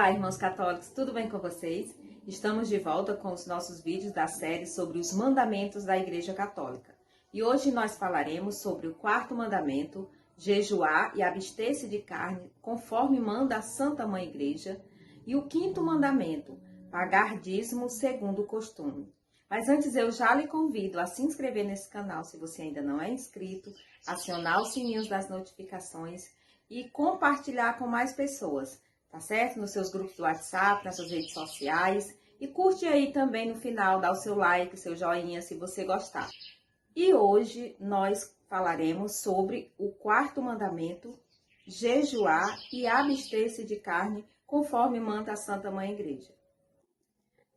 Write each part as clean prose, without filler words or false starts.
Olá, irmãos católicos, tudo bem com vocês? Estamos de volta com os nossos vídeos da série sobre os mandamentos da Igreja Católica. E hoje nós falaremos sobre o quarto mandamento, jejuar e abster-se de carne, conforme manda a Santa Mãe Igreja, e o quinto mandamento, pagar dízimo segundo o costume. Mas antes eu já lhe convido a se inscrever nesse canal se você ainda não é inscrito, acionar os sininhos das notificações e compartilhar com mais pessoas, tá certo? Nos seus grupos do WhatsApp, nas suas redes sociais. E curte aí também no final, dá o seu like, seu joinha se você gostar. E hoje nós falaremos sobre o quarto mandamento, jejuar e abster-se de carne, conforme manda a Santa Mãe Igreja.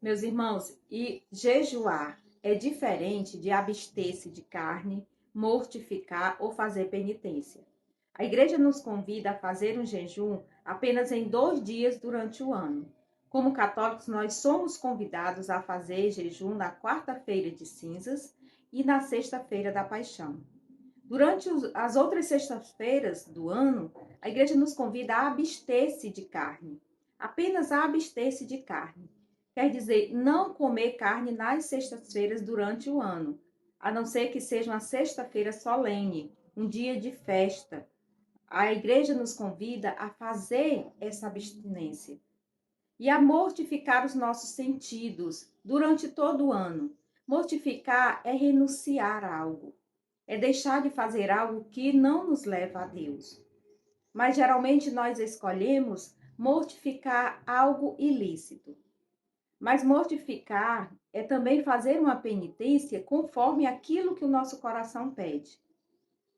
Meus irmãos, e jejuar é diferente de abster-se de carne, mortificar ou fazer penitência. A igreja nos convida a fazer um jejum apenas em 2 dias durante o ano. Como católicos, nós somos convidados a fazer jejum na quarta-feira de cinzas e na sexta-feira da paixão. Durante as outras sextas-feiras do ano, a igreja nos convida a abster-se de carne. Apenas a abster-se de carne. Quer dizer, não comer carne nas sextas-feiras durante o ano, a não ser que seja uma sexta-feira solene, um dia de festa. A igreja nos convida a fazer essa abstinência e a mortificar os nossos sentidos durante todo o ano. Mortificar é renunciar a algo, é deixar de fazer algo que não nos leva a Deus. Mas geralmente nós escolhemos mortificar algo ilícito. Mas mortificar é também fazer uma penitência conforme aquilo que o nosso coração pede.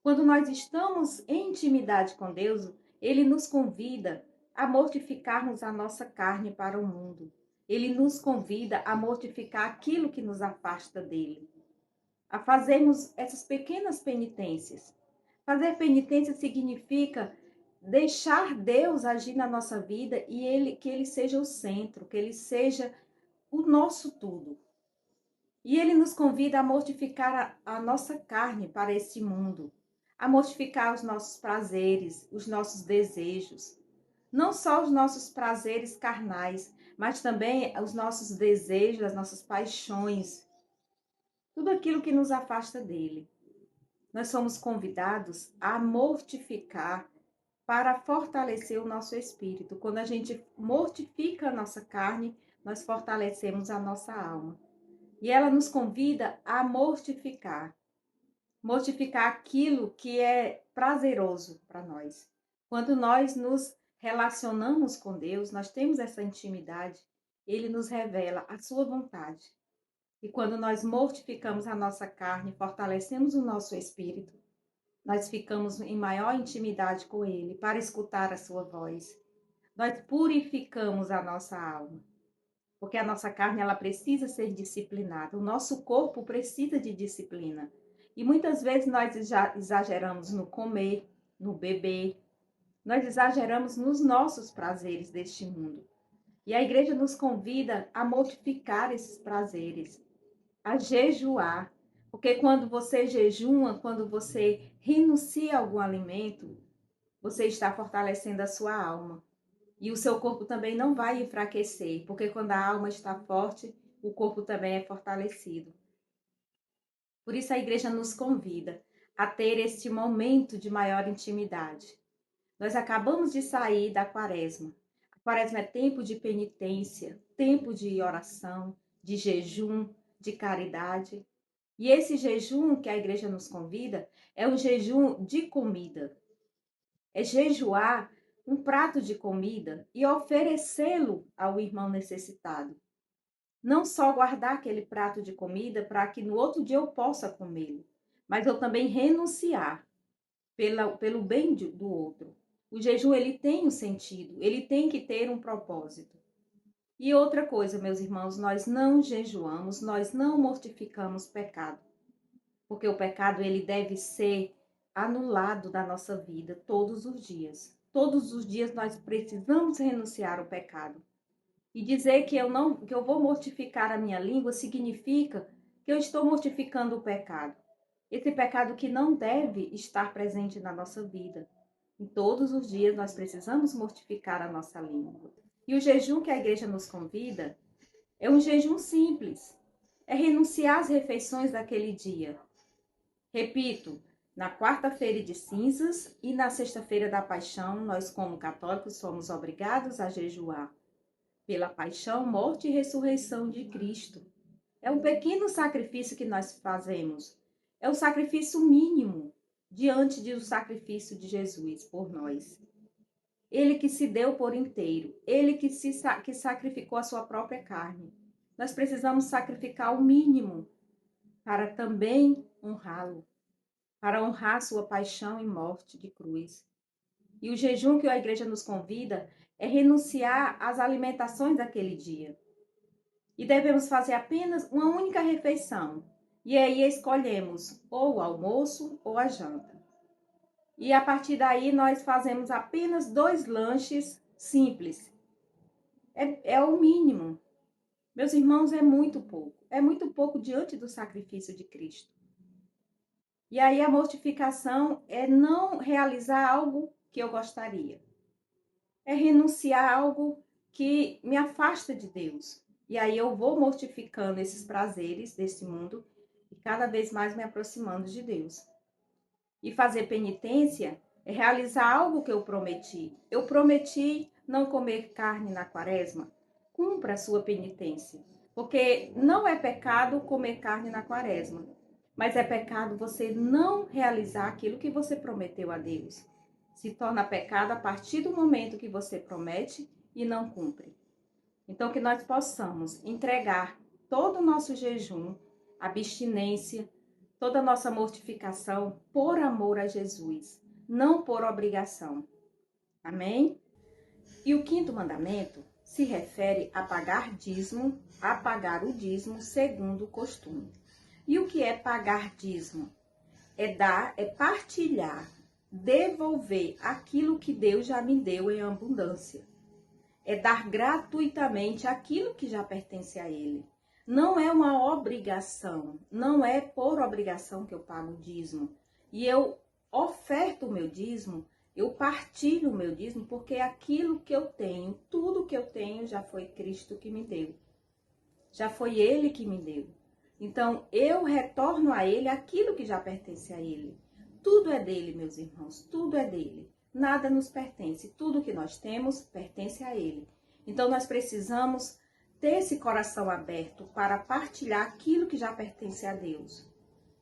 Quando nós estamos em intimidade com Deus, Ele nos convida a mortificarmos a nossa carne para o mundo. Ele nos convida a mortificar aquilo que nos afasta dele. A fazermos essas pequenas penitências. Fazer penitência significa deixar Deus agir na nossa vida e que Ele seja o centro, que Ele seja o nosso tudo. E Ele nos convida a mortificar a nossa carne para esse mundo. A mortificar os nossos prazeres, os nossos desejos. Não só os nossos prazeres carnais, mas também os nossos desejos, as nossas paixões. Tudo aquilo que nos afasta dele. Nós somos convidados a mortificar para fortalecer o nosso espírito. Quando a gente mortifica a nossa carne, nós fortalecemos a nossa alma. E ela nos convida a mortificar. Mortificar aquilo que é prazeroso para nós. Quando nós nos relacionamos com Deus, nós temos essa intimidade, Ele nos revela a sua vontade. E quando nós mortificamos a nossa carne, fortalecemos o nosso espírito, nós ficamos em maior intimidade com Ele para escutar a sua voz. Nós purificamos a nossa alma. Porque a nossa carne ela precisa ser disciplinada, o nosso corpo precisa de disciplina. E muitas vezes nós exageramos no comer, no beber, nós exageramos nos nossos prazeres deste mundo. E a igreja nos convida a mortificar esses prazeres, a jejuar. Porque quando você jejuma, quando você renuncia a algum alimento, você está fortalecendo a sua alma. E o seu corpo também não vai enfraquecer, porque quando a alma está forte, o corpo também é fortalecido. Por isso a igreja nos convida a ter este momento de maior intimidade. Nós acabamos de sair da quaresma. A quaresma é tempo de penitência, tempo de oração, de jejum, de caridade. E esse jejum que a igreja nos convida é um jejum de comida. É jejuar um prato de comida e oferecê-lo ao irmão necessitado. Não só guardar aquele prato de comida para que no outro dia eu possa comê-lo, mas eu também renunciar pelo bem do outro. O jejum, ele tem um sentido, ele tem que ter um propósito. E outra coisa, meus irmãos, nós não jejuamos, nós não mortificamos pecado. Porque o pecado, ele deve ser anulado da nossa vida todos os dias. Todos os dias nós precisamos renunciar ao pecado. E dizer que eu vou mortificar a minha língua significa que eu estou mortificando o pecado. Esse pecado que não deve estar presente na nossa vida. Em todos os dias nós precisamos mortificar a nossa língua. E o jejum que a igreja nos convida é um jejum simples. É renunciar às refeições daquele dia. Repito, na quarta-feira de cinzas e na sexta-feira da paixão, nós como católicos somos obrigados a jejuar pela paixão, morte e ressurreição de Cristo. É um pequeno sacrifício que nós fazemos. É o sacrifício mínimo diante do sacrifício de Jesus por nós. Ele que se deu por inteiro, ele que sacrificou a sua própria carne. Nós precisamos sacrificar o mínimo para também honrá-lo, para honrar sua paixão e morte de cruz. E o jejum que a igreja nos convida é renunciar às alimentações daquele dia. E devemos fazer apenas uma única refeição. E aí escolhemos ou o almoço ou a janta. E a partir daí nós fazemos apenas 2 lanches simples. É o mínimo. Meus irmãos, é muito pouco. É muito pouco diante do sacrifício de Cristo. E aí a mortificação é não realizar algo que eu gostaria. É renunciar a algo que me afasta de Deus. E aí eu vou mortificando esses prazeres desse mundo e cada vez mais me aproximando de Deus. E fazer penitência é realizar algo que eu prometi. Eu prometi não comer carne na quaresma. Cumpra a sua penitência. Porque não é pecado comer carne na quaresma. Mas é pecado você não realizar aquilo que você prometeu a Deus. Se torna pecado a partir do momento que você promete e não cumpre. Então, que nós possamos entregar todo o nosso jejum, abstinência, toda a nossa mortificação por amor a Jesus, não por obrigação. Amém? E o 5º mandamento se refere a pagar o dízimo segundo o costume. E o que é pagar dízimo? É partilhar, devolver aquilo que Deus já me deu em abundância. É dar gratuitamente aquilo que já pertence a Ele. Não é uma obrigação, não é por obrigação que eu pago o dízimo. E eu oferto o meu dízimo, eu partilho o meu dízimo, porque aquilo que eu tenho, tudo que eu tenho já foi Cristo que me deu. Já foi Ele que me deu. Então, eu retorno a Ele aquilo que já pertence a Ele. Tudo é dele, meus irmãos, tudo é dele. Nada nos pertence, tudo que nós temos pertence a Ele. Então, nós precisamos ter esse coração aberto para partilhar aquilo que já pertence a Deus,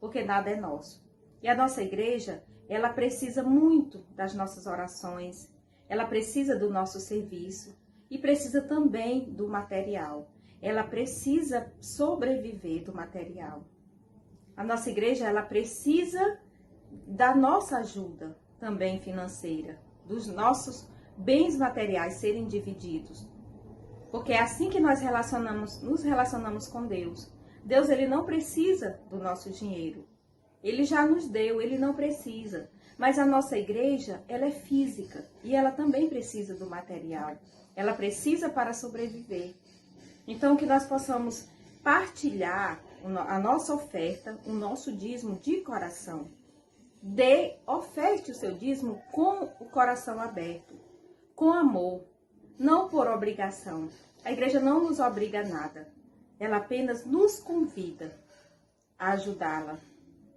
porque nada é nosso. E a nossa igreja, ela precisa muito das nossas orações, ela precisa do nosso serviço e precisa também do material. Ela precisa sobreviver do material. A nossa igreja, ela precisa da nossa ajuda também financeira, dos nossos bens materiais serem divididos. Porque é assim que nós nos relacionamos com Deus. Deus, ele não precisa do nosso dinheiro. Ele já nos deu, ele não precisa. Mas a nossa igreja, ela é física e ela também precisa do material. Ela precisa para sobreviver. Então, que nós possamos partilhar a nossa oferta, o nosso dízimo de coração. Oferte o seu dízimo com o coração aberto, com amor, não por obrigação. A igreja não nos obriga a nada. Ela apenas nos convida a ajudá-la.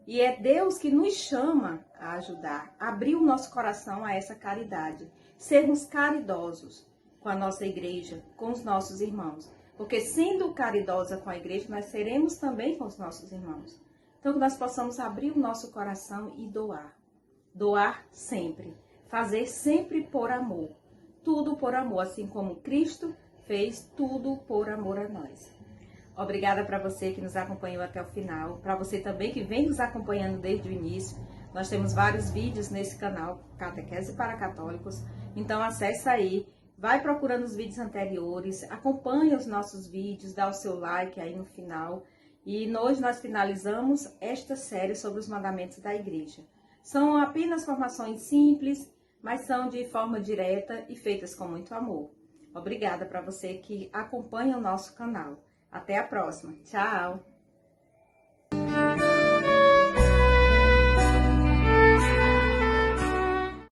E é Deus que nos chama a ajudar, a abrir o nosso coração a essa caridade. Sermos caridosos com a nossa igreja, com os nossos irmãos. Porque sendo caridosa com a igreja, nós seremos também com os nossos irmãos. Então, que nós possamos abrir o nosso coração e doar. Doar sempre. Fazer sempre por amor. Tudo por amor, assim como Cristo fez tudo por amor a nós. Obrigada para você que nos acompanhou até o final. Para você também que vem nos acompanhando desde o início. Nós temos vários vídeos nesse canal, Catequese para Católicos. Então, acessa aí. Vai procurando os vídeos anteriores, acompanhe os nossos vídeos, dá o seu like aí no final. E hoje nós finalizamos esta série sobre os mandamentos da igreja. São apenas formações simples, mas são de forma direta e feitas com muito amor. Obrigada para você que acompanha o nosso canal. Até a próxima. Tchau!